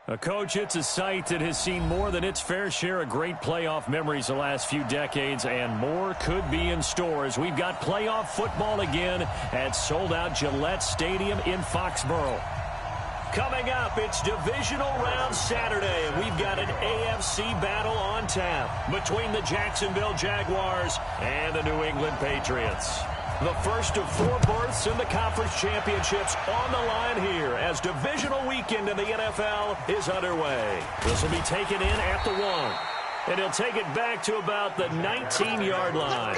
Coach, it's a site that has seen more than its fair share of great playoff memories the last few decades, and more could be in store as we've got playoff football again at sold-out Gillette Stadium in Foxborough. Coming up, it's divisional round Saturday, and we've got an AFC battle on tap between the Jacksonville Jaguars and the New England Patriots. The first of 4 berths in the conference championships on the line here as divisional weekend in the NFL is underway. This will be taken in at the 1, and he'll take it back to about the 19-yard line.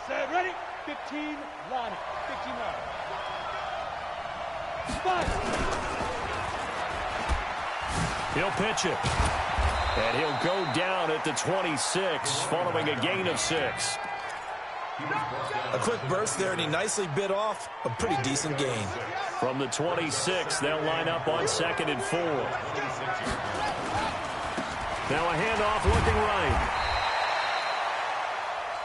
Set, ready? 15, line it. 15 yards. Spot. He'll pitch it. And he'll go down at the 26 following a gain of 6. A quick burst there, and he nicely bit off a pretty decent gain. From the 26, they'll line up on 2nd and 4. Now a handoff looking right.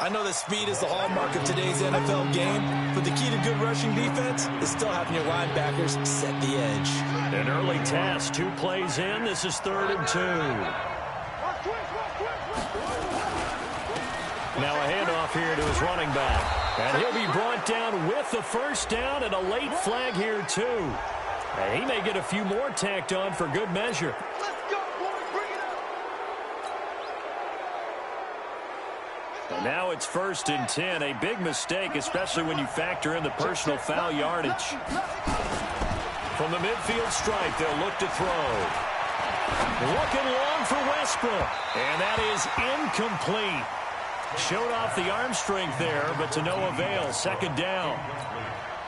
I know that speed is the hallmark of today's NFL game, but the key to good rushing defense is still having your linebackers set the edge. An early test, 2 plays in. This is 3rd and 2. Now a handoff here to his running back. And he'll be brought down with the first down and a late flag here too. And he may get a few more tacked on for good measure. And now it's 1st and 10. A big mistake, especially when you factor in the personal foul yardage. From the midfield stripe, they'll look to throw. Looking long for Westbrook. And that is incomplete. Showed off the arm strength there, but to no avail. 2nd down.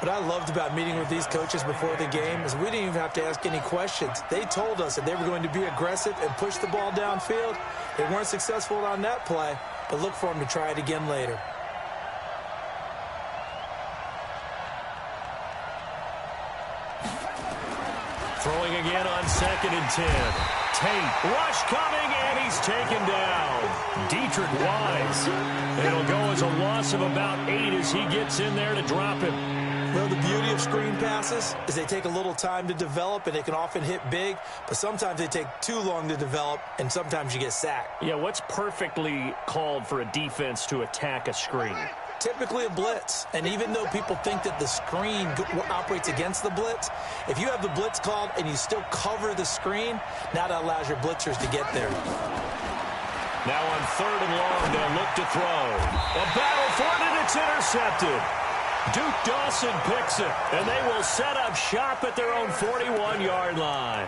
What I loved about meeting with these coaches before the game is we didn't even have to ask any questions. They told us that they were going to be aggressive and push the ball downfield. They weren't successful on that play, but look for them to try it again later. Throwing again on 2nd and 10. Tate, rush coming, and he's taken down. Dietrich Wise. It'll go as a loss of about 8 as he gets in there to drop him. Well, the beauty of screen passes is they take a little time to develop, and they can often hit big, but sometimes they take too long to develop, and sometimes you get sacked. Yeah, what's perfectly called for a defense to attack a screen? Typically a blitz, and even though people think that the screen operates against the blitz, if you have the blitz called and you still cover the screen, now that allows your blitzers to get there. Now on 3rd and long, they'll look to throw. A battle for it, and it's intercepted. Duke Dawson picks it, and they will set up shop at their own 41-yard line.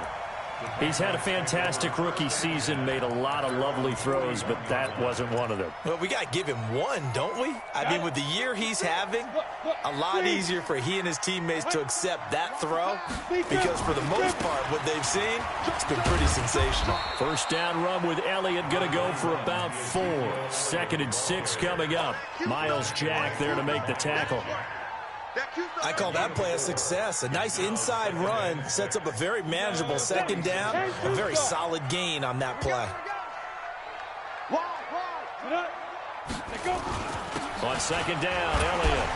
He's had a fantastic rookie season, made a lot of lovely throws, but that wasn't one of them. Well, we got to give him one, don't we? I mean, with the year he's having, a lot easier for he and his teammates to accept that throw because for the most part, what they've seen, it's been pretty sensational. First down run with Elliott going to go for about 4. 2nd and 6 coming up. Miles Jack there to make the tackle. I call that play a success. A nice inside run sets up a very manageable 2nd down, a very solid gain on that play. On 2nd down, Elliott.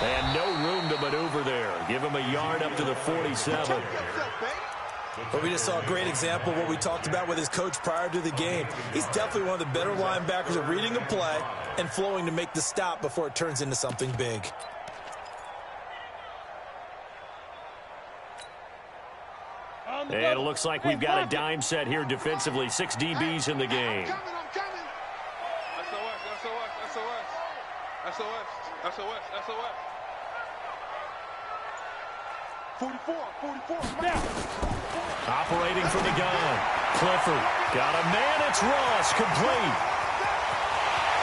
And no room to maneuver there. Give him a yard up to the 47. But we just saw a great example of what we talked about with his coach prior to the game. He's definitely one of the better linebackers at reading a play and flowing to make the stop before it turns into something big. And it looks like we've got a dime set here defensively. 6 DBs in the game. SOS. 44. Now. Operating from the gun. Clifford got a man. It's Ross, complete.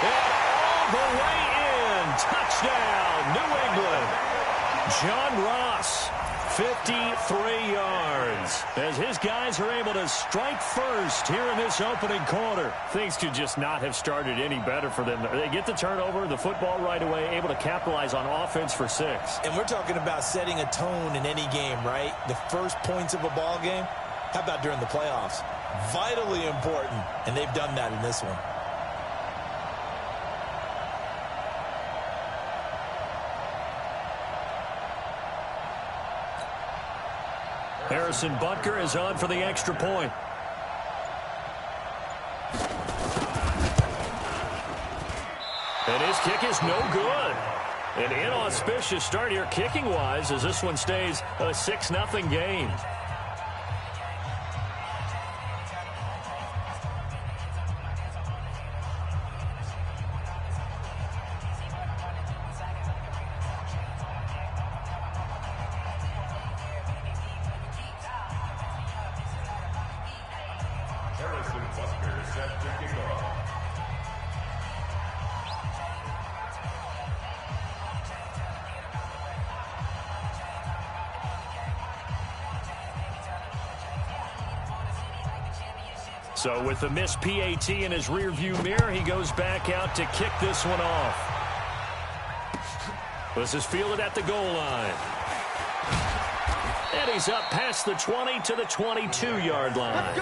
And all the way in. Touchdown, New England. John Ross, 53 yards as his guys are able to strike first here in this opening quarter. Things could just not have started any better for them. They get the turnover, the football right away, able to capitalize on offense for 6. And we're talking about setting a tone in any game, right? The first points of a ball game. How about during the playoffs? Vitally important, and they've done that in this one. Harrison Butker is on for the extra point. And his kick is no good. An inauspicious start here kicking-wise as this one stays a 6-0 game. So with the missed PAT in his rearview mirror, he goes back out to kick this one off. This is fielded at the goal line. And he's up past the 20 to the 22-yard line.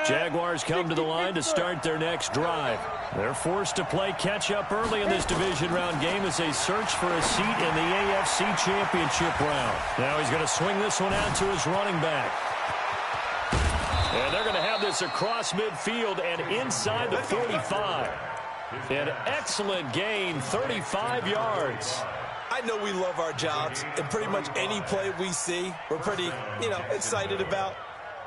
Jaguars come to the line to start their next drive. They're forced to play catch-up early in this division round game as they search for a seat in the AFC Championship round. Now he's going to swing this one out to his running back. And they're going to have this across midfield and inside the 45. An excellent gain, 35 yards. I know we love our jobs, and pretty much any play we see, we're pretty, excited about.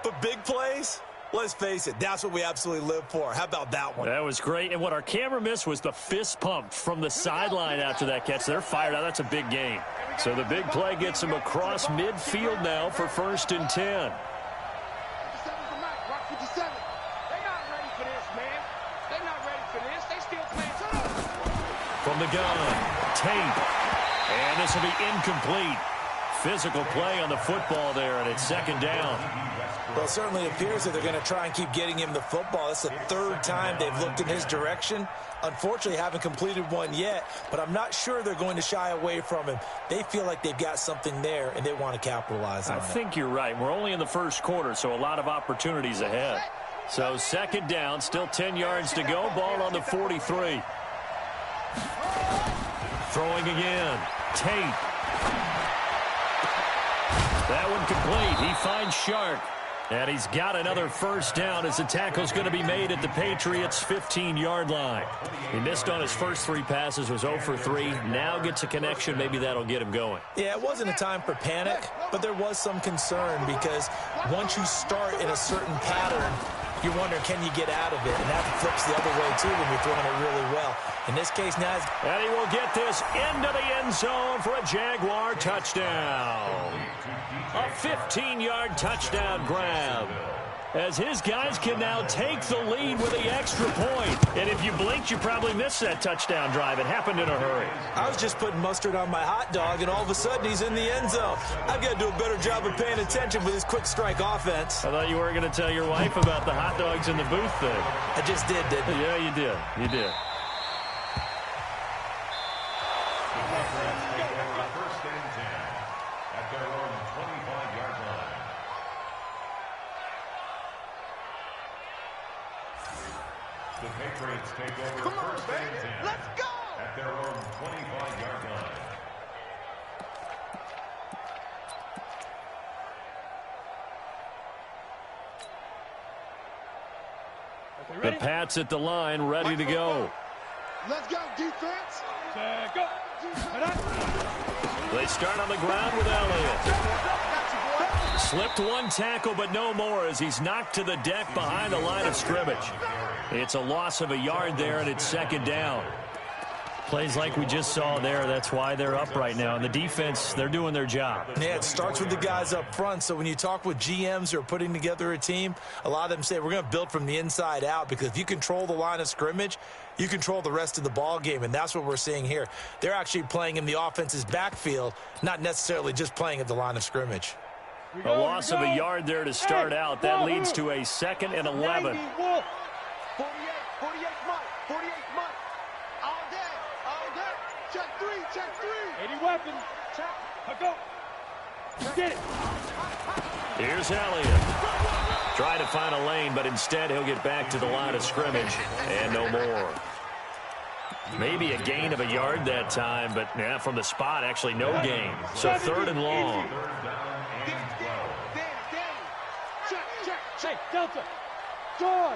But big plays? Let's face it, that's what we absolutely live for. How about that one? That was great. And what our camera missed was the fist pump from the sideline after that catch. They're fired out. That's a big gain. So the big play gets him across midfield now for 1st and 10. From the gun, Tate. And this will be incomplete. Physical play on the football there, and it's 2nd down. Well, it certainly appears that they're going to try and keep getting him the football. That's the 3rd time they've looked in his direction. Unfortunately, haven't completed one yet, but I'm not sure they're going to shy away from him. They feel like they've got something there, and they want to capitalize on it. I think you're right. We're only in the 1st quarter, so a lot of opportunities ahead. So 2nd down, still 10 yards to go. Ball on the 43. Throwing again. Tate. That one complete. He finds Shark. And he's got another 1st down as the tackle's going to be made at the Patriots' 15-yard line. He missed on his first 3 passes, was 0 for 3. Now gets a connection. Maybe that'll get him going. Yeah, it wasn't a time for panic, but there was some concern because once you start in a certain pattern, you're wondering, can you get out of it? And that flips the other way, too, when you're throwing it really well. In this case, now... And he will get this into the end zone for a Jaguar touchdown. A 15-yard touchdown grab. As his guys can now take the lead with the extra point. And if you blinked, you probably missed that touchdown drive. It happened in a hurry. I was just putting mustard on my hot dog, and all of a sudden he's in the end zone. I've got to do a better job of paying attention with this quick strike offense. I thought you were going to tell your wife about the hot dogs in the booth thing. I just did, didn't I? Yeah, you did. You did. The Patriots take over 1st and 10. Let's go! At their own 25-yard line. The Pats at the line, ready to go. Let's go, defense. Go. They start on the ground with Elliott. Slipped one tackle, but no more as he's knocked to the deck behind the line of scrimmage. It's a loss of a yard there, and it's 2nd down. Plays like we just saw there, that's why they're up right now. And the defense, they're doing their job. Yeah, it starts with the guys up front. So when you talk with GMs who are putting together a team, a lot of them say we're going to build from the inside out, because if you control the line of scrimmage, you control the rest of the ball game, and that's what we're seeing here. They're actually playing in the offense's backfield, not necessarily just playing at the line of scrimmage. A loss of a yard there to start out. That leads to a 2nd and 11. 48, 48 Mike, 48 Mike. All day. Check three. 80 weapons. Check. Go. Get it. Here's Elliott. Try to find a lane, but instead he'll get back to the line of scrimmage and no more. Maybe a gain of a yard that time, but yeah, from the spot, actually no gain. So 3rd and long. Check, Delta. Go.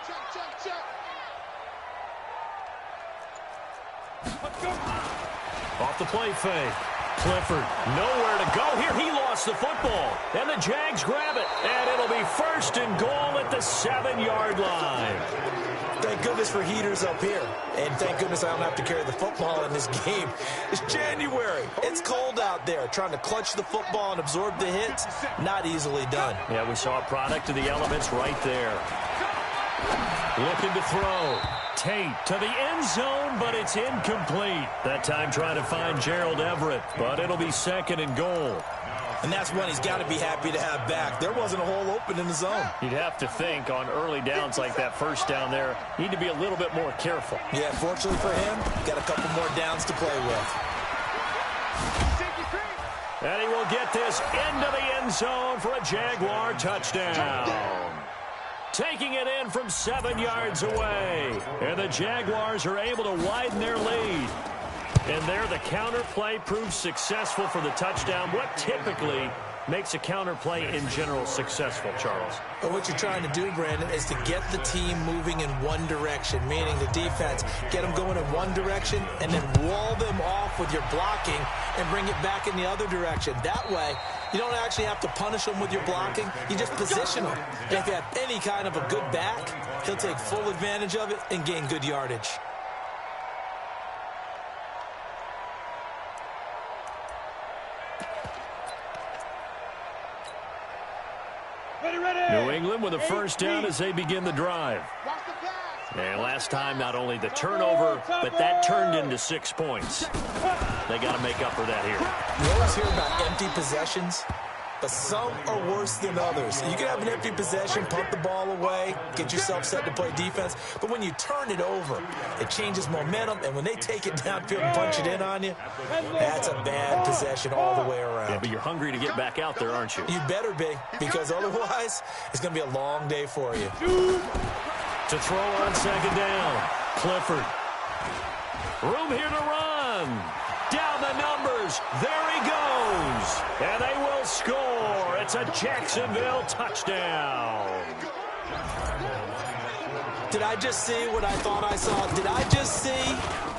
Check. Off the play fake. Clifford, nowhere to go here. He lost the football. And the Jags grab it. And it'll be 1st and goal at the 7-yard line. Thank goodness for heaters up here. And thank goodness I don't have to carry the football in this game. It's January. It's cold out there. Trying to clutch the football and absorb the hits, not easily done. Yeah, we saw a product of the elements right there. Looking to throw. Tate to the end zone, but it's incomplete. That time trying to find Gerald Everett, but it'll be 2nd and goal. And that's one he's got to be happy to have back. There wasn't a hole open in the zone. You'd have to think on early downs like that first down there, need to be a little bit more careful. Yeah, fortunately for him, got a couple more downs to play with. And he will get this into the end zone for a Jaguar touchdown. Taking it in from 7 yards away. And the Jaguars are able to widen their lead. And there the counter play proves successful for the touchdown. What typically makes a counter play in general successful, Charles? But what you're trying to do, Brandon, is to get the team moving in one direction, meaning the defense, get them going in one direction and then wall them off with your blocking and bring it back in the other direction. That way, you don't actually have to punish them with your blocking. You just position them. And if you have any kind of a good back, he'll take full advantage of it and gain good yardage. New England with a 1st down as they begin the drive. And last time, not only the turnover, but that turned into 6 points. They got to make up for that here. You always hear about empty possessions, but some are worse than others. You can have an empty possession, pump the ball away, get yourself set to play defense, but when you turn it over, it changes momentum, and when they take it downfield and punch it in on you, that's a bad possession all the way around. Yeah, but you're hungry to get back out there, aren't you? You better be, because otherwise, it's going to be a long day for you. To throw on 2nd down, Clifford. Room here to run. Down the numbers. There he goes. And they will score. It's a Jacksonville touchdown. Did I just see what I thought I saw? Did I just see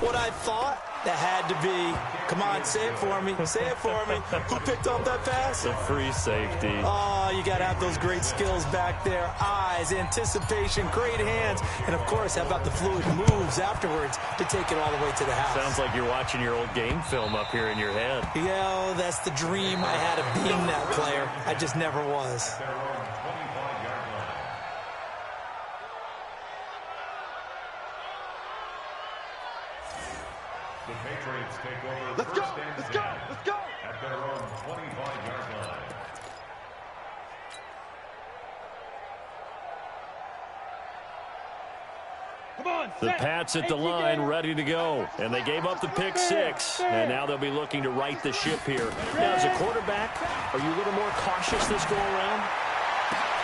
what I thought? That had to be. Come on, say it for me. Say it for me. Who picked up that pass? The free safety. Oh, you got to have those great skills back there. Eyes, anticipation, great hands. And, of course, how about the fluid moves afterwards to take it all the way to the house? Sounds like you're watching your old game film up here in your head. Yeah, that's the dream I had of being that player. I just never was. The Patriots take over. Let's go! At their own 25-yard line. Come on, the Pats at the line, ready to go. And they gave up the pick 6, and now they'll be looking to right the ship here. Now, as a quarterback, are you a little more cautious this go-around?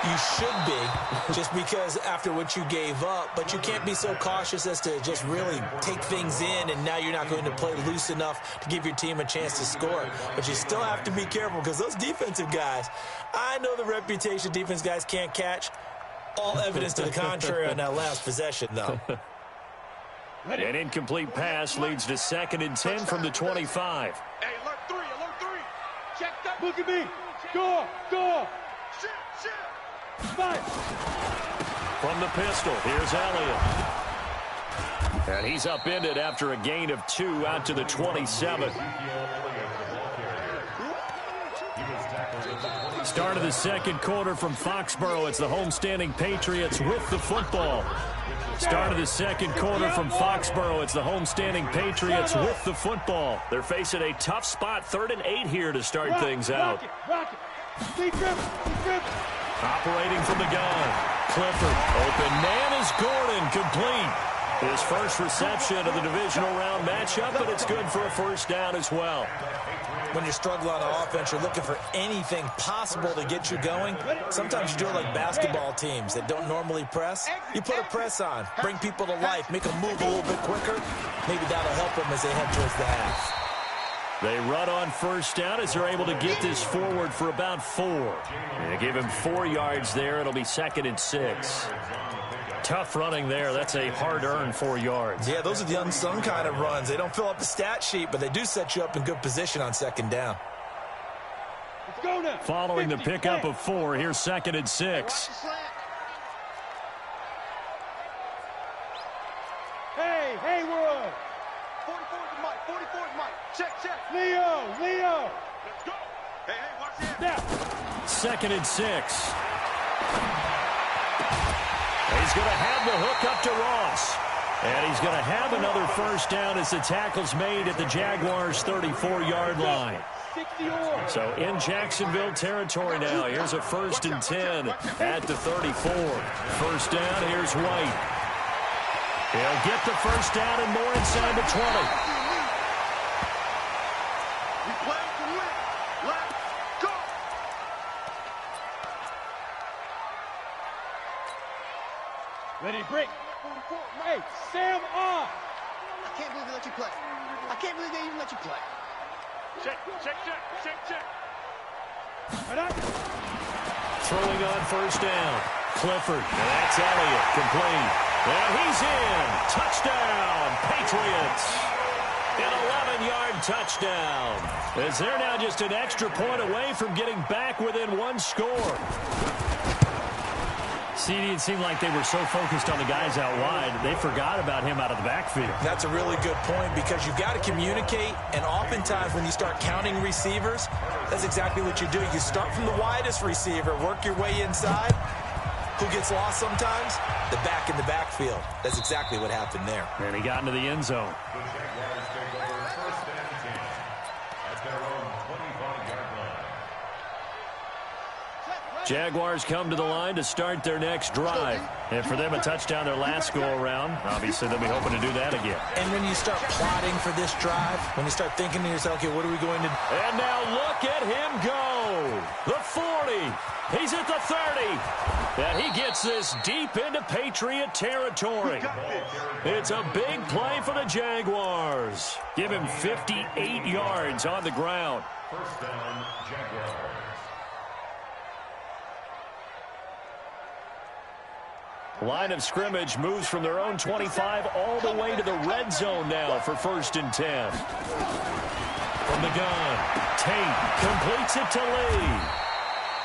You should be, just because after what you gave up, but you can't be so cautious as to just really take things in, and now you're not going to play loose enough to give your team a chance to score. But you still have to be careful, because those defensive guys, I know the reputation defense guys can't catch. All evidence to the contrary on that last possession, though. An incomplete pass leads to 2nd and 10 from the 25. Hey, alert 3. Check that. Look at me. Go. Shit. From the pistol, here's Elliott. And he's upended after a gain of 2 out to the 27. Start of the second quarter from Foxborough. It's the homestanding Patriots with the football. Start of the second quarter from Foxborough. It's the homestanding Patriots with the football. They're facing a tough spot, 3rd and 8 here to start things out. Operating from the gun. Clifford. Open man is Gordon. Complete. His first reception of the divisional round matchup, but it's good for a first down as well. When you struggle on offense, you're looking for anything possible to get you going. Sometimes you do it like basketball teams that don't normally press. You put a press on, bring people to life, make them move a little bit quicker. Maybe that'll help them as they head towards the half. They run on first down as they're able to get this forward for about 4. They give him 4 yards there. It'll be 2nd and 6. Tough running there. That's a hard-earned 4 yards. Yeah, those are the unsung kind of runs. They don't fill up the stat sheet, but they do set you up in good position on 2nd down. Let's go now. Following the pickup of 4, here's 2nd and 6. Hey, Haywood. 44 to Mike. 44 to Mike. Check. Leo. Let's go. Hey, watch this. Now. 2nd and 6. He's going to have the hook up to Ross. And he's going to have another first down as the tackle's made at the Jaguars' 34-yard line. So in Jacksonville territory now. Here's a 1st and 10 at the 34. First down, here's White. He'll get the first down and more inside the 20. Ready, break. Hey, Sam off. I can't believe they let you play. I can't believe they even let you play. Check. Right up. Throwing on first down. Clifford. And that's Elliott. Complete. And he's in. Touchdown, Patriots. An 11-yard touchdown. As they're now just an extra point away from getting back within 1 score. CD, it seemed like they were so focused on the guys out wide, they forgot about him out of the backfield. That's a really good point because you've got to communicate, and oftentimes when you start counting receivers, that's exactly what you do. You start from the widest receiver, work your way inside. Who gets lost sometimes? The back in the backfield. That's exactly what happened there. And he got into the end zone. The Jaguars take over 1st and 10 at their own 25-yard line. Jaguars come to the line to start their next drive. And for them, a touchdown their last go-around. Obviously, they'll be hoping to do that again. And when you start plotting for this drive, when you start thinking to yourself, okay, what are we going to do? And now look at him go. The 40. He's at the 30. And he gets this deep into Patriot territory. It's a big play for the Jaguars. Give him 58 yards on the ground. First down, Jaguars. Line of scrimmage moves from their own 25 all the way to the red zone now for 1st and 10. From the gun, Tate completes it to Lee.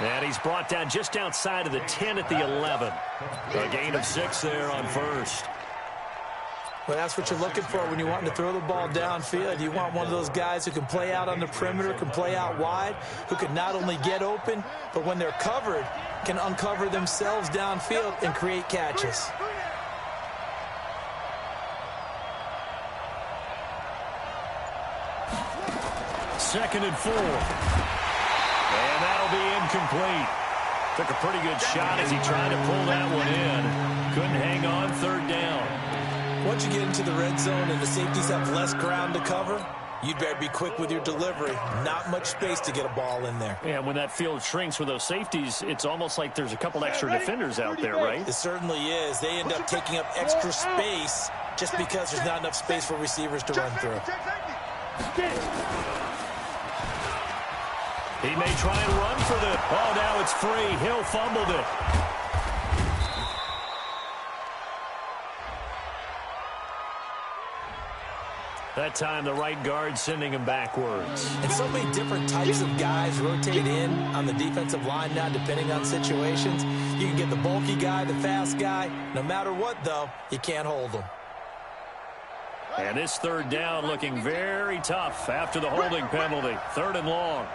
And he's brought down just outside of the 10 at the 11. A gain of 6 there on first. Well, that's what you're looking for when you want to throw the ball downfield. You want one of those guys who can play out on the perimeter, can play out wide, who can not only get open, but when they're covered, can uncover themselves downfield and create catches. Second and 4. And that'll be incomplete. Took a pretty good shot as he tried to pull that one in. Couldn't hang on, 3rd down. Once you get into the red zone and the safeties have less ground to cover, you'd better be quick with your delivery. Not much space to get a ball in there. Yeah, when that field shrinks with those safeties, it's almost like there's a couple extra defenders out there, right? It certainly is. They end up taking up extra space just because there's not enough space for receivers to run through. He may try and run for the... Oh, now it's free. Hill fumbled it. That time, the right guard sending him backwards. And so many different types of guys rotate in on the defensive line now, depending on situations. You can get the bulky guy, the fast guy. No matter what, though, you can't hold him. And this third down looking very tough after the holding penalty. 3rd and long.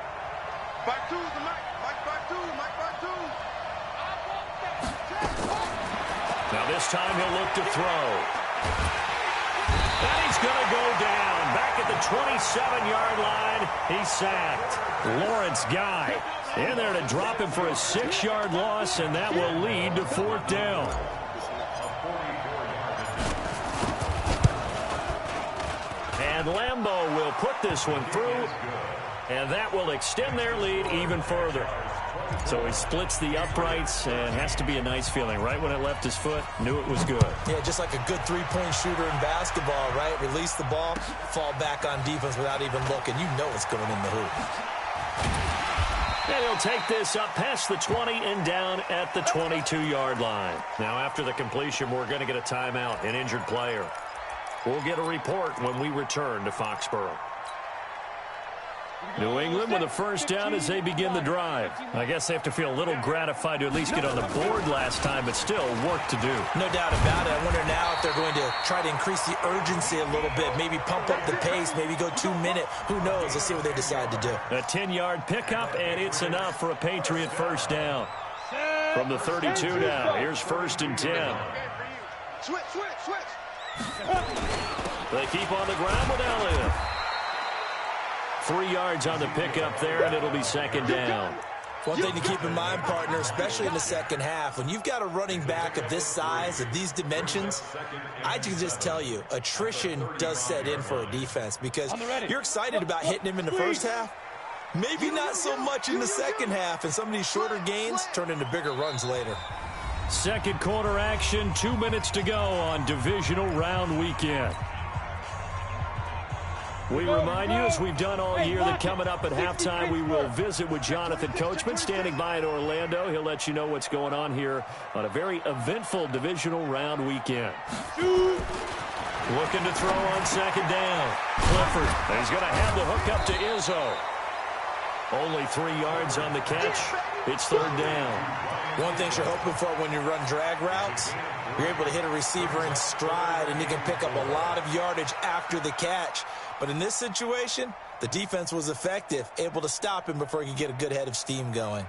Back two, the Mike. Mike back two. Mike back two. Now this time he'll look to throw. And he's going to go down. Back at the 27-yard line. He's sacked. Lawrence Guy in there to drop him for a 6-yard loss, and that will lead to 4th down. And Lambeau will put this one through, and that will extend their lead even further. So he splits the uprights, and has to be a nice feeling. Right when it left his foot, knew it was good. Yeah, just like a good three-point shooter in basketball, right? Release the ball, fall back on defense without even looking. You know it's going in the hoop. And he'll take this up past the 20 and down at the 22-yard line. Now, after the completion, we're going to get a timeout, an injured player. We'll get a report when we return to Foxborough. New England with a first down as they begin the drive. I guess they have to feel a little gratified to at least get on the board last time, but still work to do. No doubt about it. I wonder now if they're going to try to increase the urgency a little bit, maybe pump up the pace, maybe go 2-minute. Who knows? Let's see what they decide to do. A 10-yard pickup, and it's enough for a Patriot first down. From the 32 now, here's 1st and 10. Switch. They keep on the ground with Elliott. 3 yards on the pickup there, and it'll be 2nd down. One thing to keep in mind, partner, especially in the second half, when you've got a running back of this size, of these dimensions, I can just tell you, attrition does set in for a defense because you're excited about hitting him in the first half. Maybe not so much in the second half, and some of these shorter gains turn into bigger runs later. Second quarter action, 2 minutes to go on divisional round weekend. We remind you, as we've done all year, that coming up at halftime, we will visit with Jonathan Coachman, standing by in Orlando. He'll let you know what's going on here on a very eventful divisional round weekend. Looking to throw on 2nd down. Clifford. He's going to have the hook up to Izzo. Only 3 yards on the catch. It's 3rd down. One thing you're hoping for when you run drag routes, you're able to hit a receiver in stride, and you can pick up a lot of yardage after the catch. But in this situation, the defense was effective, able to stop him before he could get a good head of steam going.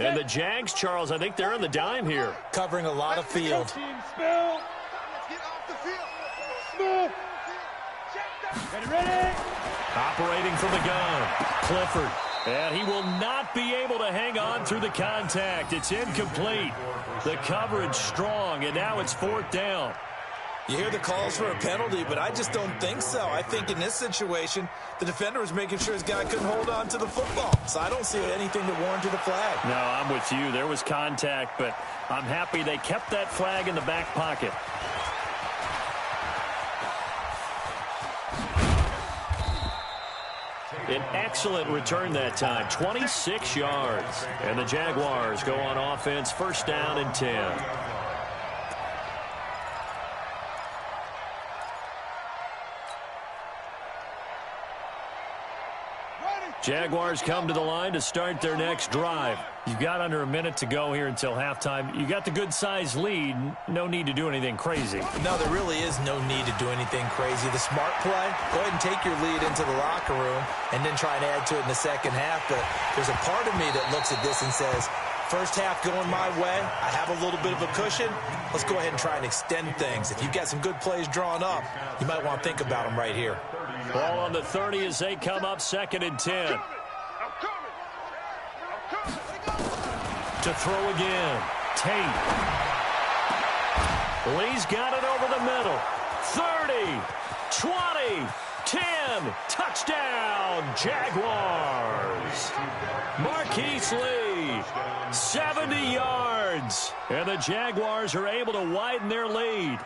And the Jags, Charles, I think they're on the dime here. Covering a lot of field. Operating from the gun, Clifford. And he will not be able to hang on through the contact. It's incomplete. The coverage strong, and now it's 4th down. You hear the calls for a penalty, but I just don't think so. I think in this situation, the defender was making sure his guy couldn't hold on to the football. So I don't see anything to warrant the flag. No, I'm with you. There was contact, but I'm happy they kept that flag in the back pocket. An excellent return that time, 26 yards. And the Jaguars go on offense, 1st down and 10. Jaguars come to the line to start their next drive. You've got under a minute to go here until halftime. You got the good-sized lead. No need to do anything crazy. No, there really is no need to do anything crazy. The smart play, go ahead and take your lead into the locker room and then try and add to it in the second half. But there's a part of me that looks at this and says, first half going my way, I have a little bit of a cushion. Let's go ahead and try and extend things. If you've got some good plays drawn up, you might want to think about them right here. Ball on the 30 as they come up, 2nd and 10. To throw again. Tate. Lee's got it over the middle. 30, 20, 10. Touchdown, Jaguars. Marquise Lee, 70 yards. And the Jaguars are able to widen their lead.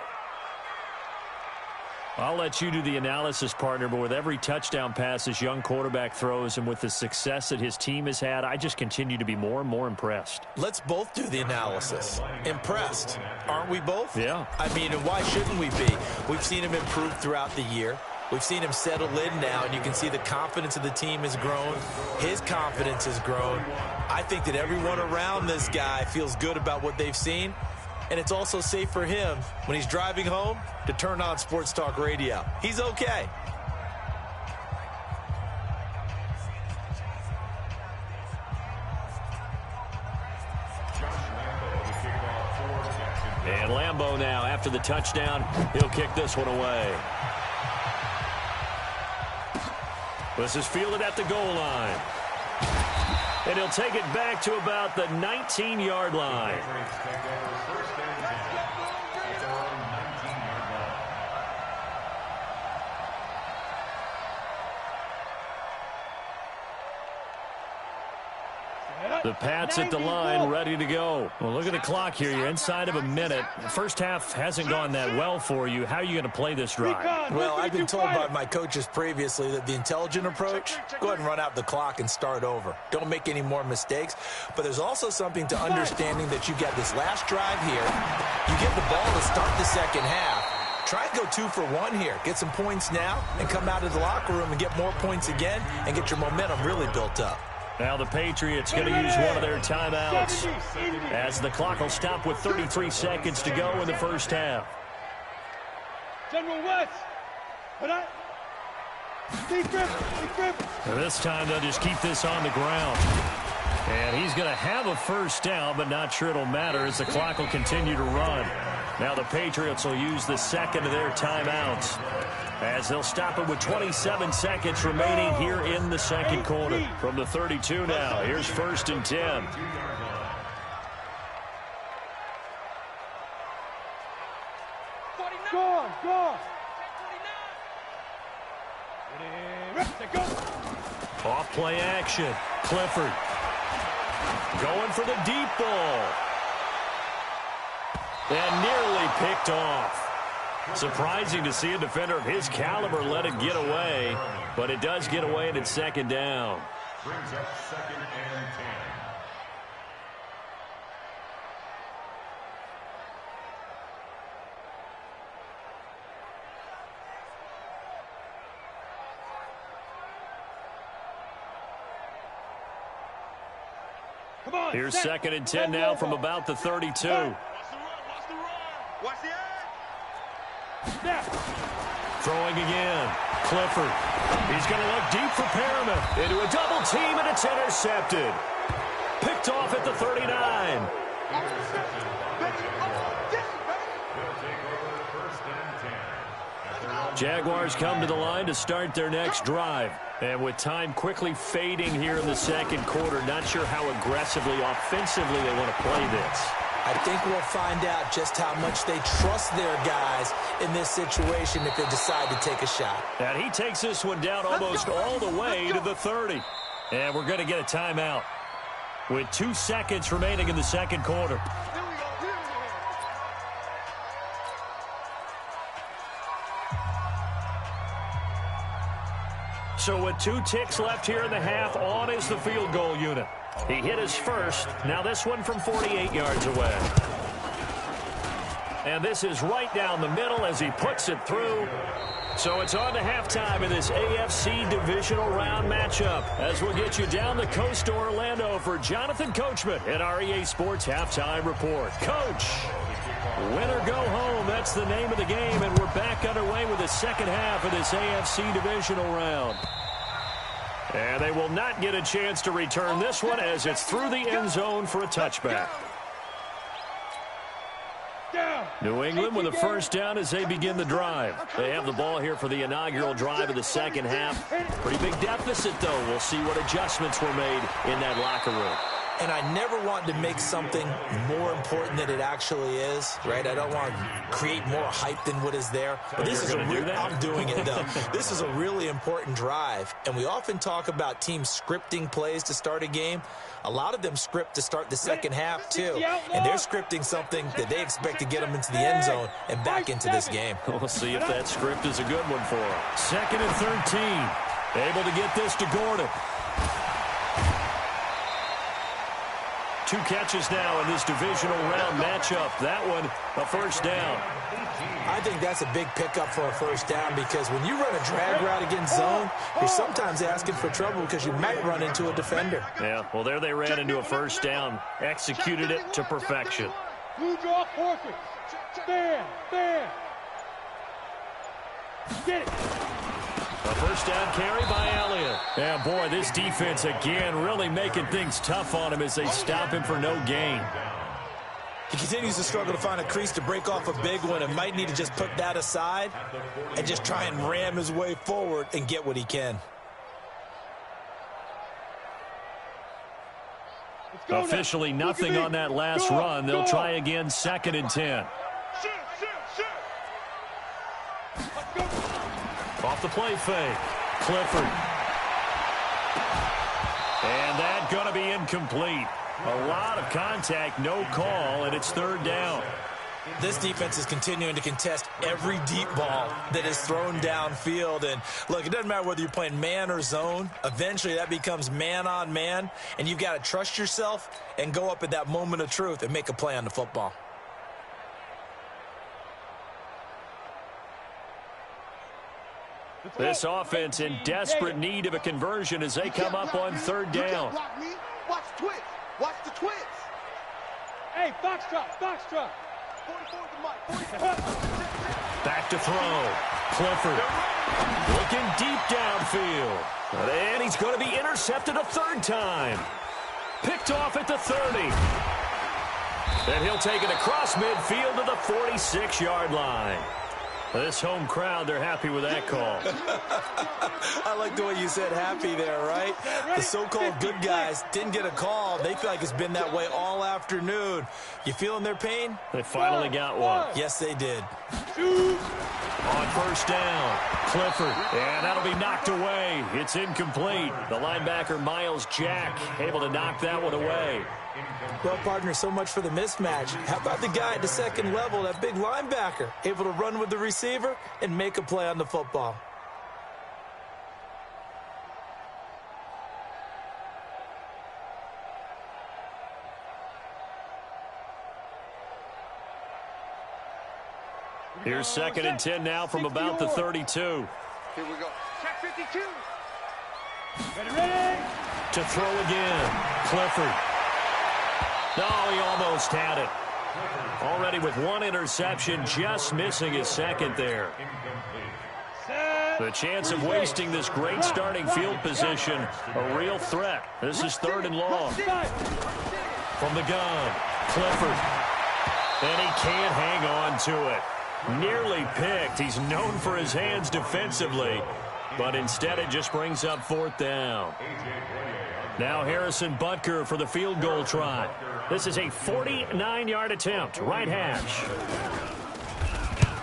I'll let you do the analysis, partner, but with every touchdown pass this young quarterback throws and with the success that his team has had, I just continue to be more and more impressed. Let's both do the analysis. Impressed, aren't we both? Yeah. I mean, and why shouldn't we be? We've seen him improve throughout the year. We've seen him settle in now, and you can see the confidence of the team has grown. His confidence has grown. I think that everyone around this guy feels good about what they've seen, and it's also safe for him when he's driving home to turn on Sports Talk Radio. He's okay. And Lambeau now, after the touchdown, he'll kick this one away. This is fielded at the goal line. And he'll take it back to about the 19-yard line. The Pats at the line, ready to go. Well, look at the clock here. You're inside of a minute. The first half hasn't gone that well for you. How are you going to play this drive? Well, I've been told by my coaches previously that the intelligent approach, go ahead and run out the clock and start over. Don't make any more mistakes. But there's also something to understanding that you got this last drive here. You get the ball to start the second half. Try and go 2 for 1 here. Get some points now and come out of the locker room and get more points again and get your momentum really built up. Now the Patriots going to use one of their timeouts as the clock will stop with 33 seconds to go in the first half. General West. This time they'll just keep this on the ground. And he's going to have a first down, but not sure it'll matter as the clock will continue to run. Now the Patriots will use the second of their timeouts as they'll stop it with 27 seconds remaining here in the second quarter. From the 32 now, here's 1st and 10. Go. Off play action. Clifford going for the deep ball. And nearly picked off. Surprising to see a defender of his caliber let it get away, but it does get away and it's 2nd down. Brings up 2nd and 10. Here's 2nd and 10 now from about the 32. Throwing again. Clifford. He's going to look deep for Perriman. Into a double team, and it's intercepted. Picked off at the 39. Jaguars come to the line to start their next drive. And with time quickly fading here in the second quarter, not sure how aggressively, offensively they want to play this. I think we'll find out just how much they trust their guys in this situation if they decide to take a shot. And he takes this one down almost all the way to the 30. And we're going to get a timeout with 2 seconds remaining in the second quarter. So with 2 ticks left here in the half, on is the field goal unit. He hit his first. Now this one from 48 yards away. And this is right down the middle as he puts it through. So it's on to halftime in this AFC divisional round matchup as we'll get you down the coast to Orlando for Jonathan Coachman at our EA Sports Halftime Report. Coach, win or go home, that's the name of the game, and we're back underway with the second half of this AFC divisional round. And they will not get a chance to return this one as it's through the end zone for a touchback. New England with a first down as they begin the drive. They have the ball here for the inaugural drive of the second half. Pretty big deficit, though. We'll see what adjustments were made in that locker room. And I never want to make something more important than it actually is, right? I don't want to create more hype than what is there. But this is I'm doing it, though. This is a really important drive. And we often talk about teams scripting plays to start a game. A lot of them script to start the second half, too. And they're scripting something that they expect to get them into the end zone and back into this game. We'll see if that script is a good one for them. 2nd and 13. Able to get this to Gordon. 2 catches now in this divisional round matchup. That one, a first down. I think that's a big pickup for a first down because when you run a drag route against zone, you're sometimes asking for trouble because you might run into a defender. Yeah, well, there they ran into a first down. Executed it to perfection. Blue draw forfeit. Stand. Get it. A first down carry by Elliott. Yeah, boy, this defense again really making things tough on him as they stop him for no gain. He continues to struggle to find a crease to break off a big one and might need to just put that aside and just try and ram his way forward and get what he can. Officially nothing on that last run. They'll try again, 2nd and 10. Off the play fake. Clifford. And that going to be incomplete. A lot of contact, no call, and it's 3rd down. This defense is continuing to contest every deep ball that is thrown downfield. And, look, it doesn't matter whether you're playing man or zone. Eventually, that becomes man on man, and you've got to trust yourself and go up at that moment of truth and make a play on the football. This offense in desperate need of a conversion as they come up on 3rd down. Watch twitch. Watch the twitch. Hey, foxtrot. 44 the mic. Back to throw. Clifford looking deep downfield. And he's going to be intercepted a 3rd time. Picked off at the 30. And he'll take it across midfield to the 46-yard line. This home crowd, they're happy with that call. I like the way you said happy there, right? The so-called good guys didn't get a call. They feel like it's been that way all afternoon. You feeling their pain? They finally got one. Yes, they did. On 1st down, Clifford. And that'll be knocked away. It's incomplete. The linebacker, Miles Jack, able to knock that one away. Well, partner, so much for the mismatch. How about the guy at the 2nd level, that big linebacker, able to run with the receiver and make a play on the football? Here's 2nd and 10 now from about the 32. Here we go. Check 52. Ready. To throw again. Clifford. No, he almost had it. Already with 1 interception, just missing his 2nd there. The chance of wasting this great starting field position, a real threat. This is 3rd and long. From the gun, Clifford. And he can't hang on to it. Nearly picked. He's known for his hands defensively, but instead it just brings up 4th down. Now Harrison Butker for the field goal try. This is a 49-yard attempt, right hash.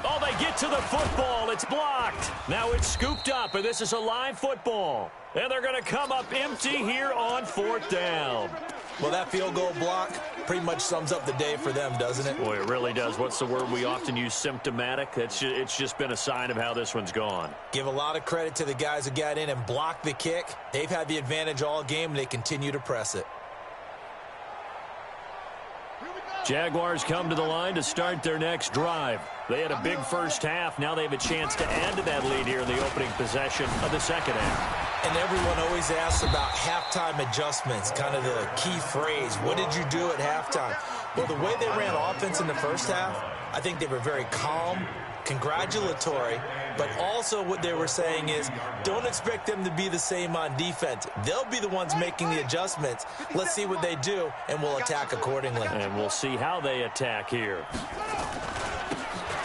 Oh, they get to the football. It's blocked. Now it's scooped up, and this is a live football. And they're going to come up empty here on 4th down. Well, that field goal block pretty much sums up the day for them, doesn't it? Boy, it really does. What's the word we often use? Symptomatic. It's just been a sign of how this one's gone. Give a lot of credit to the guys who got in and blocked the kick. They've had the advantage all game, and they continue to press it. Jaguars come to the line to start their next drive. They had a big first half. Now they have a chance to add to that lead here in the opening possession of the 2nd half. And everyone always asks about halftime adjustments, kind of the key phrase. What did you do at halftime? Well, the way they ran offense in the first half, I think they were very calm, congratulatory, but also what they were saying is don't expect them to be the same on defense. They'll be the ones making the adjustments. Let's see what they do, and we'll attack accordingly. And we'll see how they attack here.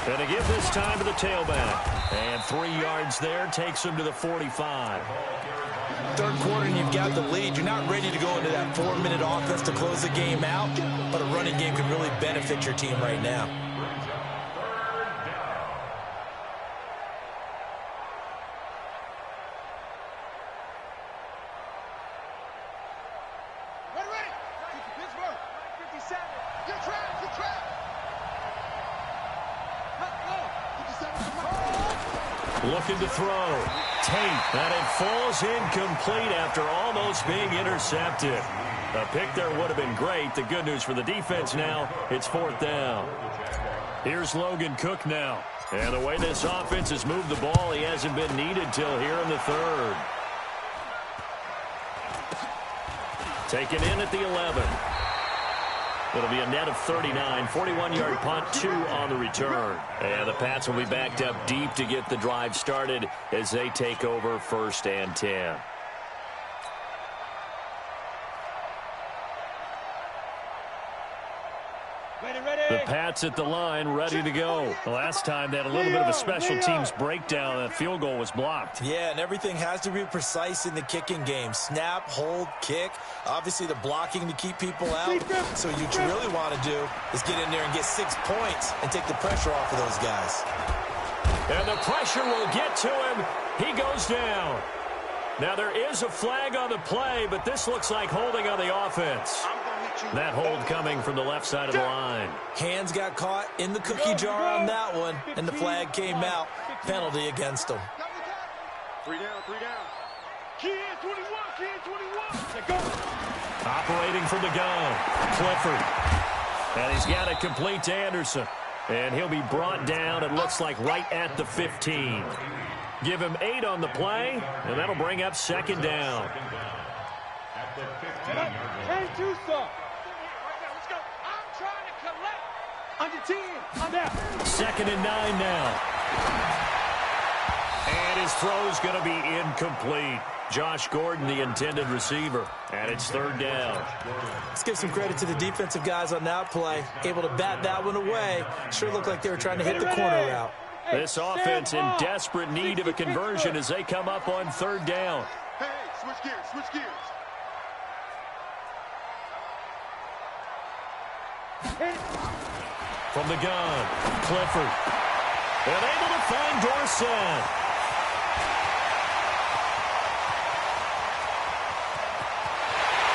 Going to give this time to the tailback. And 3 yards there takes him to the 45. 3rd quarter and you've got the lead. You're not ready to go into that 4-minute offense to close the game out, but a running game can really benefit your team right now. Ready. Pittsburgh. 57. You're trapped. Looking to throw. Tate. And it falls incomplete after almost being intercepted. A pick there would have been great. The good news for the defense now, it's 4th down. Here's Logan Cook now. And the way this offense has moved the ball, he hasn't been needed till here in the 3rd. Taken in at the 11. It'll be a net of 39, 41-yard punt, 2 on the return. And the Pats will be backed up deep to get the drive started as they take over 1st and 10. The Pats at the line, ready to go. The last time they had a little bit of a special teams breakdown. That field goal was blocked. Yeah, and everything has to be precise in the kicking game. Snap, hold, kick. Obviously, the blocking to keep people out. So what you really want to do is get in there and get 6 points and take the pressure off of those guys. And the pressure will get to him. He goes down. Now, there is a flag on the play, but this looks like holding on the offense. That hold coming from the left side of the line. Hands got caught in the cookie jar on that one, and the flag came out. Penalty against him. 3 down, 3 down. Key in 21, key in 21. Go. Operating from the gun, Clifford. And he's got it complete to Anderson. And he'll be brought down, it looks like, right at the 15. Give him 8 on the play, and that'll bring up 2nd down. At the 15-yard line. Change to some. Let's go. I'm trying to collect. Under 10. I'm down. 2nd and 9 now. And his throw's going to be incomplete. Josh Gordon, the intended receiver. And it's 3rd down. Let's give some credit to the defensive guys on that play. Able to bat that one away. Sure looked like they were trying to hit the corner route. This offense in desperate need of a conversion as they come up on 3rd down. Hey, switch gears, switch gears. From the gun, Clifford. And able to find Dorsett.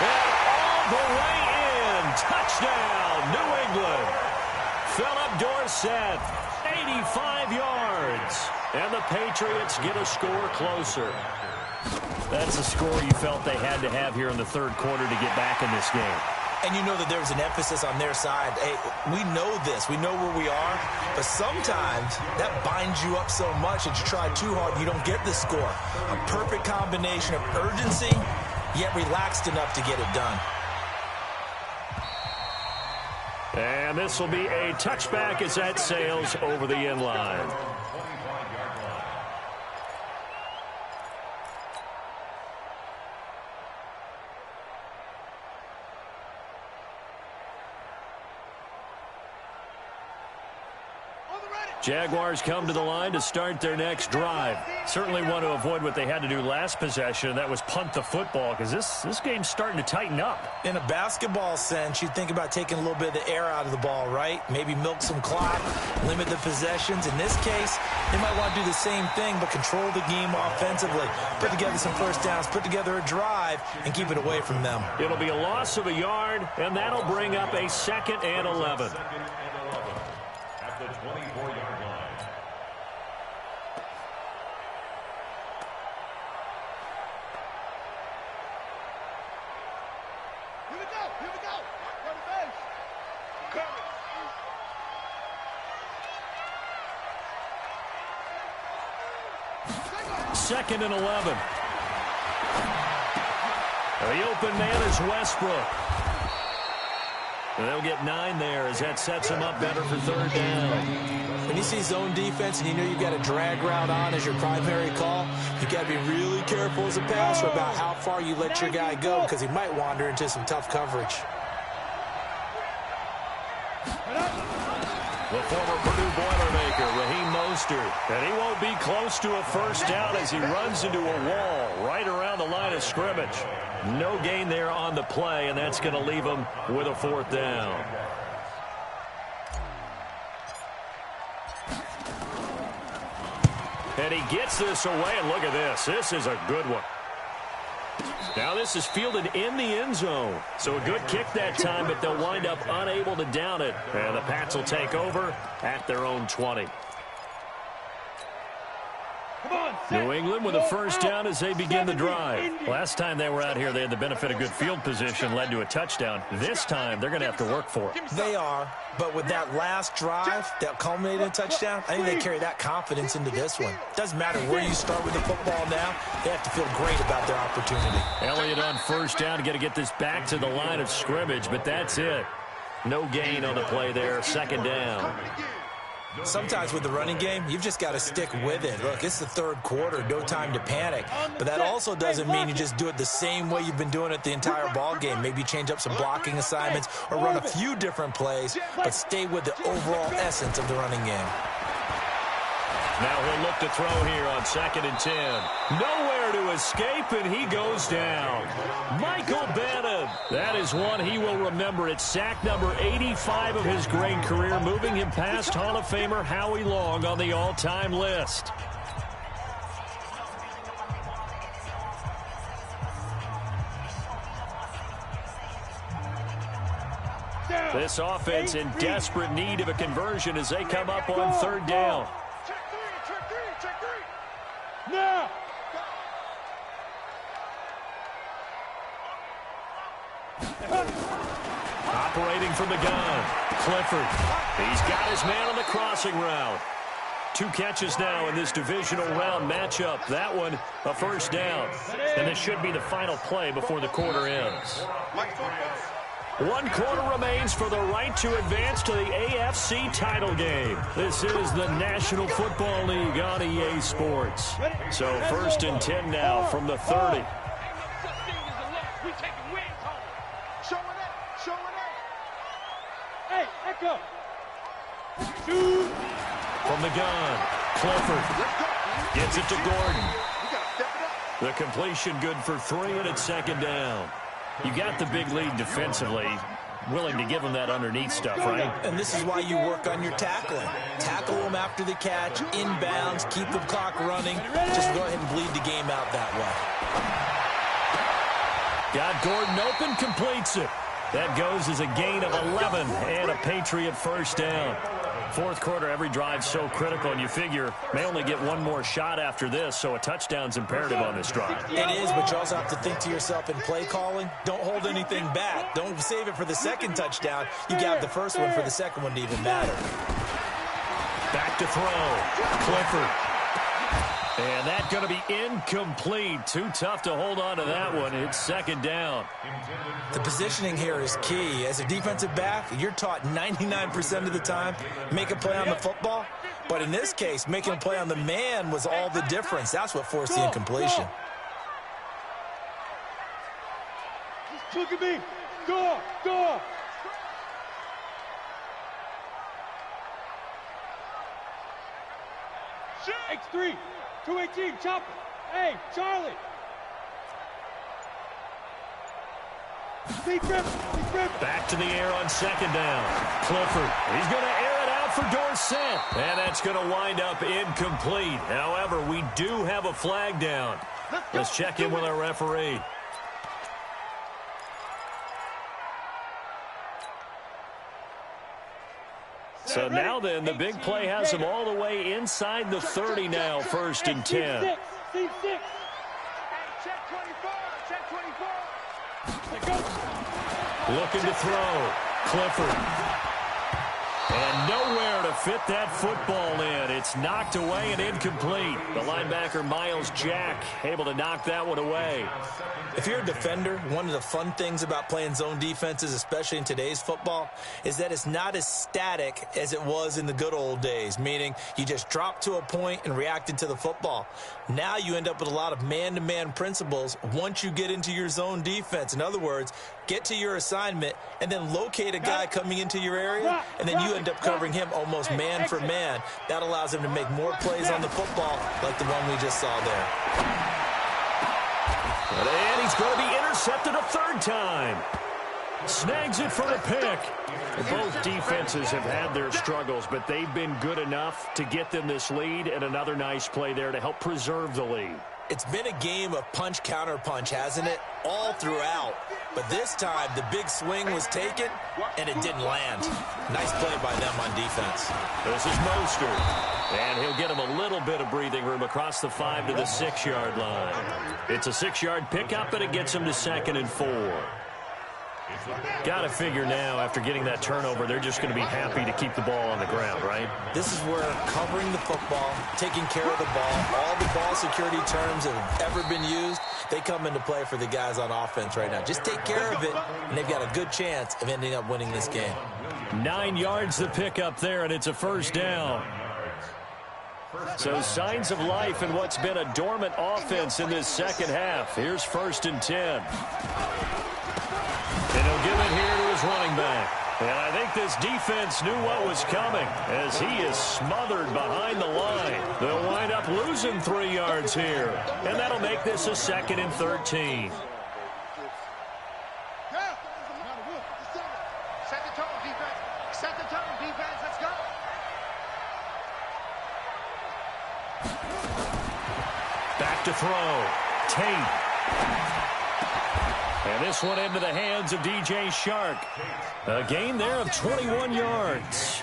And all the way in. Touchdown, New England. Philip Dorsett, 85 yards. And the Patriots get a score closer. That's a score you felt they had to have here in the 3rd quarter to get back in this game. And you know that there was an emphasis on their side. Hey, we know this. We know where we are. But sometimes that binds you up so much that you try too hard and you don't get the score. A perfect combination of urgency, yet relaxed enough to get it done. And this will be a touchback as that sails over the end line. Jaguars come to the line to start their next drive. Certainly want to avoid what they had to do last possession, and that was punt the football, because this game's starting to tighten up. In a basketball sense, you think about taking a little bit of the air out of the ball, right? Maybe milk some clock, limit the possessions. In this case, they might want to do the same thing, but control the game offensively. Put together some first downs, put together a drive, and keep it away from them. It'll be a loss of a yard, and that'll bring up a 2nd and 11. At the 24-yard line. Here we go, here we go. Go to base. Coming. 2nd and 11. The open man is Westbrook. And they'll get 9 there as that sets him up better for 3rd down. When you see zone defense and you know you've got a drag route on as your primary call, you've got to be really careful as a passer about how far you let your guy go because he might wander into some tough coverage. The former Purdue Boilermaker, Raheem Mostert. And he won't be close to a first down as he runs into a wall right around the line of scrimmage. No gain there on the play, and that's going to leave him with a 4th down. And he gets this away, and look at this. This is a good one. Now this is fielded in the end zone. So a good kick that time, but they'll wind up unable to down it. And the Pats will take over at their own 20. New England with a first down as they begin the drive. Last time they were out here, they had the benefit of good field position, led to a touchdown. This time, they're going to have to work for it. They are, but with that last drive that culminated in a touchdown, I think they carry that confidence into this one. Doesn't matter where you start with the football now, they have to feel great about their opportunity. Elliott on first down, got to get this back to the line of scrimmage, but that's it. No gain on the play there, second down. Sometimes with the running game, you've just got to stick with it. Look, it's the third quarter, no time to panic. But that also doesn't mean you just do it the same way you've been doing it the entire ball game. Maybe change up some blocking assignments or run a few different plays, but stay with the overall essence of the running game. Now he'll look to throw here on 2nd and 10. Nowhere to escape, and he goes down. Michael Bannon. That is one he will remember. It's sack number 85 of his great career, moving him past Hall of Famer Howie Long on the all-time list. This offense in desperate need of a conversion as they come up on 3rd down. Now! Operating from the gun, Clifford. He's got his man on the crossing route. 2 catches now in this divisional round matchup. That one, a first down. And this should be the final play before the quarter ends. 1 quarter remains for the right to advance to the AFC title game. This is the National Football League on EA Sports. So 1st and 10 now from the 30. Hey, echo. Shoot. From the gun, Clifford gets it to Gordon. The completion good for 3, and it's 2nd down. You got the big lead defensively, willing to give them that underneath stuff, right? And this is why you work on your tackling. Tackle them after the catch, inbounds, keep the clock running. Just go ahead and bleed the game out that way. Got Gordon open, completes it. That goes as a gain of 11 and a Patriot first down. 4th quarter, every drive so critical, and you figure may only get 1 more shot after this, so a touchdown's imperative on this drive. It is, but you also have to think to yourself in play calling, don't hold anything back. Don't save it for the 2nd touchdown. You got the first one for the 2nd one to even matter. Back to throw. Clifford. And that's going to be incomplete. Too tough to hold on to that one. It's 2nd down. The positioning here is key. As a defensive back, you're taught 99% of the time, make a play on the football. But in this case, making a play on the man was all the difference. That's what forced the incompletion. Look at me. Go. X3. 218, chopper. Hey, Charlie. Back to the air on 2nd down. Clifford. He's going to air it out for Dorsett. And that's going to wind up incomplete. However, we do have a flag down. Let's check in with our referee. So now then, the big play has them all the way inside the 30 now, 1st and 10. Check 24. Looking to throw. Clifford. And nowhere to fit that football in. It's knocked away and incomplete. The linebacker, Miles Jack, able to knock that one away. If you're a defender, one of the fun things about playing zone defenses, especially in today's football, is that it's not as static as it was in the good old days, meaning you just drop to a point and reacted to the football. Now you end up with a lot of man-to-man principles once you get into your zone defense. In other words, get to your assignment and then locate a guy coming into your area, and then you end up covering him almost man for man. That allows him to make more plays on the football like the one we just saw there. And he's going to be intercepted a 3rd time. Snags it for the pick. Both defenses have had their struggles, but they've been good enough to get them this lead, and another nice play there to help preserve the lead. It's been a game of punch, counter punch, hasn't it? All throughout. But this time, the big swing was taken, and it didn't land. Nice play by them on defense. This is Mostert. And he'll get him a little bit of breathing room across the 5 to the 6-yard line. It's a 6-yard pickup, and it gets him to 2nd and 4. Got to figure now, after getting that turnover, they're just going to be happy to keep the ball on the ground, right? This is where covering the football, taking care of the ball, all the ball security terms that have ever been used, they come into play for the guys on offense right now. Just take care of it, and they've got a good chance of ending up winning this game. 9 yards the pickup there, and it's a first down. So signs of life in what's been a dormant offense in this second half. Here's 1st and 10. And he'll give it here to his running back. And I think this defense knew what was coming as he is smothered behind the line. They'll wind up losing 3 yards here. And that'll make this a 2nd and 13. Set the tone, defense. Set the tone, defense. Let's go. Back to throw. Tate. And this one into the hands of DJ Chark. A gain there of 21 yards.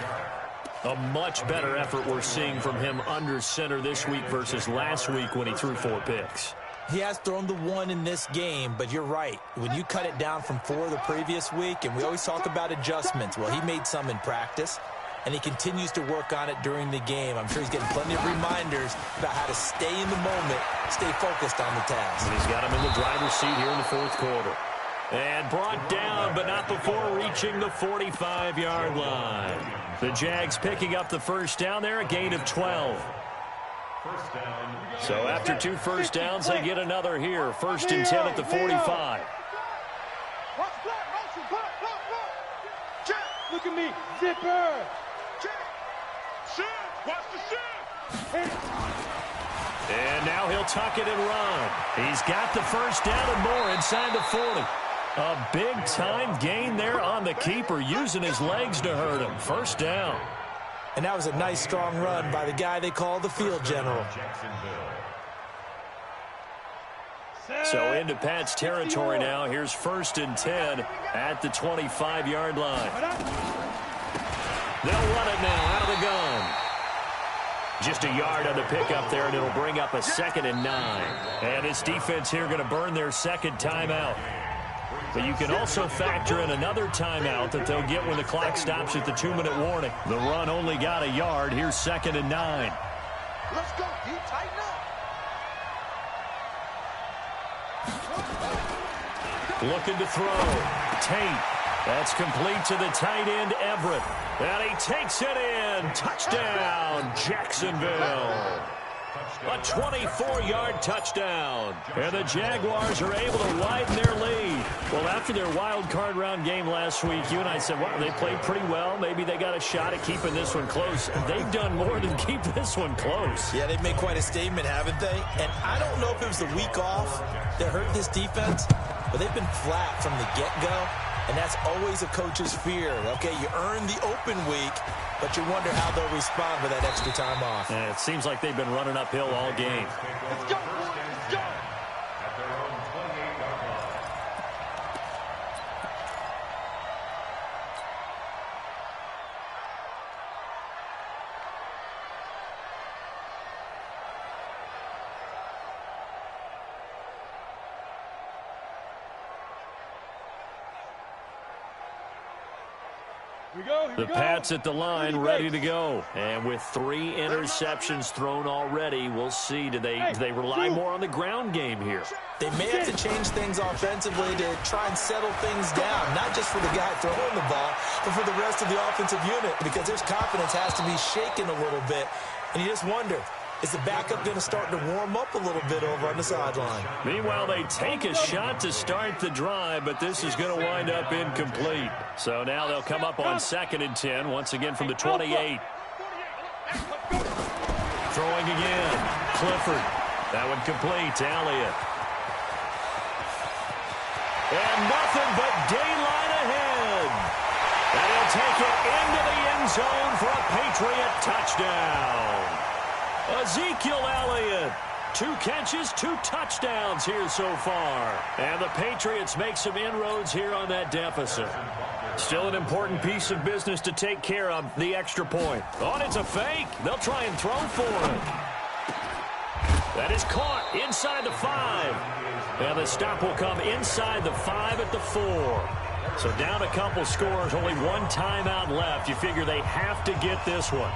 A much better effort we're seeing from him under center this week versus last week when he threw 4 picks. He has thrown the 1 in this game, but you're right. When you cut it down from 4 the previous week, and we always talk about adjustments, well, he made some in practice, and he continues to work on it during the game. I'm sure he's getting plenty of reminders about how to stay in the moment, stay focused on the task. And he's got him in the driver's seat here in the 4th quarter. And brought down, but not before reaching the 45-yard line. The Jags picking up the first down there, a gain of 12. So after 2 first downs, they get another here. 1st and 10 at the 45. Look at me, zipper. Watch the shit. And now he'll tuck it and run. He's got the first down and more inside the 40. A big-time gain there on the keeper, using his legs to hurt him. First down. And that was a nice, strong run by the guy they call the field general. So into Pat's territory now. Here's 1st and 10 at the 25-yard line. They'll run it now out of the gun. Just a yard on the pickup there, and it'll bring up a 2nd and 9. And this defense here going to burn their 2nd timeout. But you can also factor in another timeout that they'll get when the clock stops at the 2-minute warning. The run only got a yard. Here's 2nd and 9. Let's go, D. Tighten up. Looking to throw. Tate. That's complete to the tight end, Everett. And he takes it in. Touchdown, Jacksonville. A 24-yard touchdown. And the Jaguars are able to widen their lead. Well, after their wild card round game last week, you and I said, wow, they played pretty well. Maybe they got a shot at keeping this one close. They've done more than keep this one close. Yeah, they've made quite a statement, haven't they? And I don't know if it was the week off that hurt this defense, but they've been flat from the get-go. And that's always a coach's fear. Okay, you earn the open week, but you wonder how they'll respond with that extra time off. And it seems like they've been running uphill all game. Let's go, boys. Let's go. At their own 28-yard line. The Pats at the line, ready to go. And with 3 interceptions thrown already, we'll see. Do they rely more on the ground game here? They may have to change things offensively to try and settle things down, not just for the guy throwing the ball, but for the rest of the offensive unit, because their confidence has to be shaken a little bit. And you just wonder, is the backup going to start to warm up a little bit over on the sideline? Meanwhile, they take a shot to start the drive, but this is going to wind up incomplete. So now they'll come up on 2nd and 10, once again from the 28. Throwing again. Clifford. That one complete to Elliott. And nothing but daylight ahead. And he'll take it into the end zone for a Patriot touchdown. Ezekiel Elliott 2 catches, 2 touchdowns here so far. And the Patriots make some inroads here on that deficit. Still an important piece of business to take care of, the extra point. Oh, and it's a fake. They'll try and throw for it. That is caught inside the 5. And the stop will come inside the 5 at the 4. So down a couple scores, only 1 timeout left. You figure they have to get this one.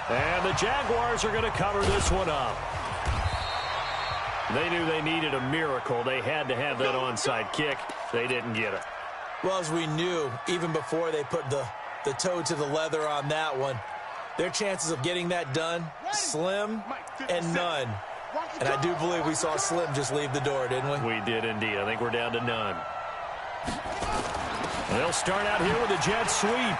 And the Jaguars are going to cover this one up. They knew they needed a miracle. They had to have that onside kick. They didn't get it. Well, as we knew, even before they put the toe to the leather on that one, their chances of getting that done, slim and none. And I do believe we saw Slim just leave the door, didn't we? We did indeed. I think we're down to none. They'll start out here with a jet sweep.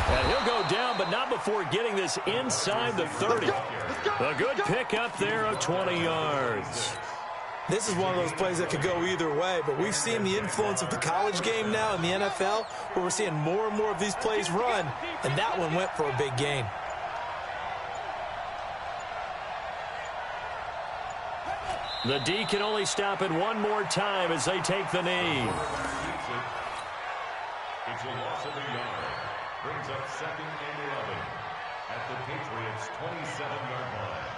And he'll go down, but not before getting this inside the 30. A good pickup there of 20 yards. This is one of those plays that could go either way, but we've seen the influence of the college game now in the NFL, where we're seeing more and more of these plays run, and that one went for a big gain. The D can only stop it one more time as they take the knee. It's a loss of a yard. Brings up 2nd and 11 at the Patriots' 27-yard line.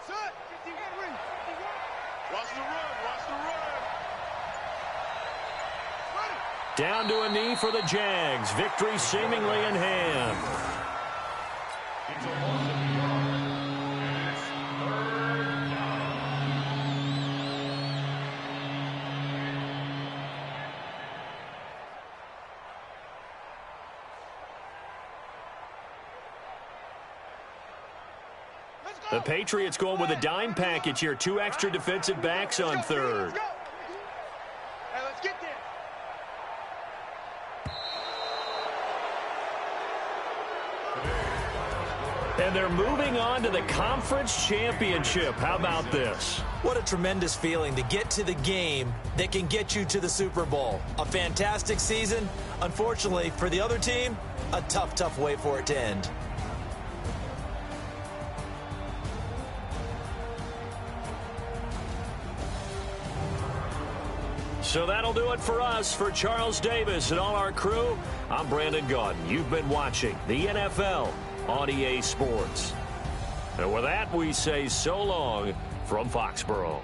Set. Watch the run. Watch the run. Down to a knee for the Jags. Victory seemingly in hand. It's a loss of a yard. And it's 3rd down. The Patriots going with a dime package here. 2 extra defensive backs on 3rd. Hey, let's get there. And they're moving on to the conference championship. How about this? What a tremendous feeling to get to the game that can get you to the Super Bowl. A fantastic season. Unfortunately, for the other team, a tough, tough way for it to end. So that'll do it for us. For Charles Davis and all our crew, I'm Brandon Gaudin. You've been watching the NFL on EA Sports. And with that, we say so long from Foxborough.